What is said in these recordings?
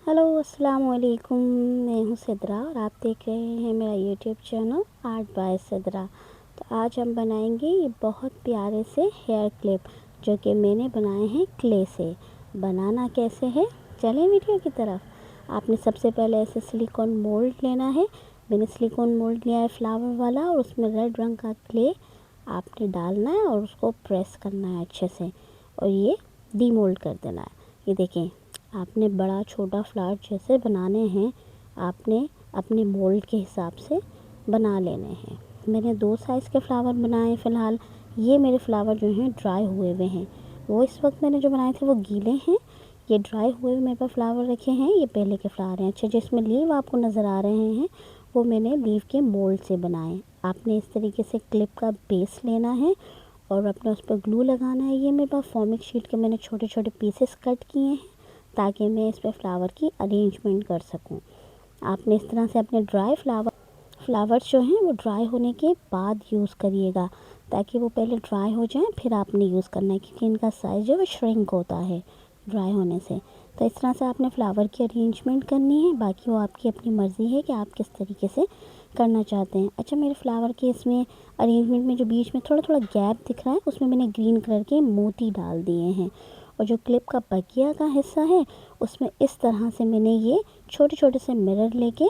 Hello अस्सलाम वालेकुम। मैं हूँ सिद्रा और आप देख रहे हैं मेरा YouTube channel art bye Sidra. तो आज हम बनाएंगे ये बहुत प्यारे से हेयर क्लिप जो कि मैंने बनाए हैं क्ले से। बनाना कैसे है, चलें वीडियो की तरफ। आपने सबसे पहले ऐसे सिलिकॉन मोल्ड लेना है। मैंने सिलिकॉन मोल्ड लिया है फ्लावर वाला और उसमें रेड रंग का क्ले आपने डालना है और उसको प्रेस करना है अच्छे से और ये डीमोल्ड कर देना है। ये देखें, आपने बड़ा छोटा फ्लावर जैसे बनाने हैं, आपने अपने मोल्ड के हिसाब से बना लेने हैं। मैंने 2 साइज़ के फ्लावर बनाए फ़िलहाल। ये मेरे फ्लावर जो हैं ड्राई हुए हुए हैं, वो इस वक्त मैंने जो बनाए थे वो गीले हैं। ये ड्राई हुए हुए मेरे पास फ्लावर रखे हैं। ये पहले के फ्लावर हैं। अच्छा, जिसमें लीव आपको नज़र आ रहे हैं वो मैंने लीव के मोल्ड से बनाए। आपने इस तरीके से क्लिप का बेस लेना है और अपने उस पर ग्लू लगाना है। ये मेरे पास फॉर्मिक शीट के मैंने छोटे छोटे पीसेस कट किए हैं ताकि मैं इस पर फ्लावर की अरेंजमेंट कर सकूं। आपने इस तरह से अपने ड्राई फ्लावर्स जो हैं वो ड्राई होने के बाद यूज़ करिएगा, ताकि वो पहले ड्राई हो जाएं फिर आपने यूज़ करना है, क्योंकि इनका साइज़ जो है वो श्रिंक होता है ड्राई होने से। तो इस तरह से आपने फ्लावर की अरेंजमेंट करनी है। बाकी वो आपकी अपनी मर्ज़ी है कि आप किस तरीके से करना चाहते हैं। अच्छा, मेरे फ्लावर के इसमें अरेंजमेंट में जो बीच में थोड़ा थोड़ा गैप दिख रहा है उसमें मैंने ग्रीन कलर के मोती डाल दिए हैं और जो क्लिप का बकिया का हिस्सा है उसमें इस तरह से मैंने ये छोटे छोटे से मिरर लेके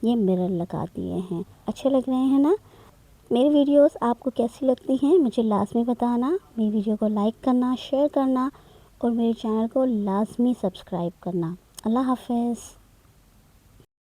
ये मिरर लगा दिए हैं। अच्छे लग रहे हैं ना। मेरी वीडियोस आपको कैसी लगती हैं मुझे लाजमी बताना। मेरी वीडियो को लाइक करना, शेयर करना और मेरे चैनल को लाजमी सब्सक्राइब करना। अल्लाह हाफ़िज़।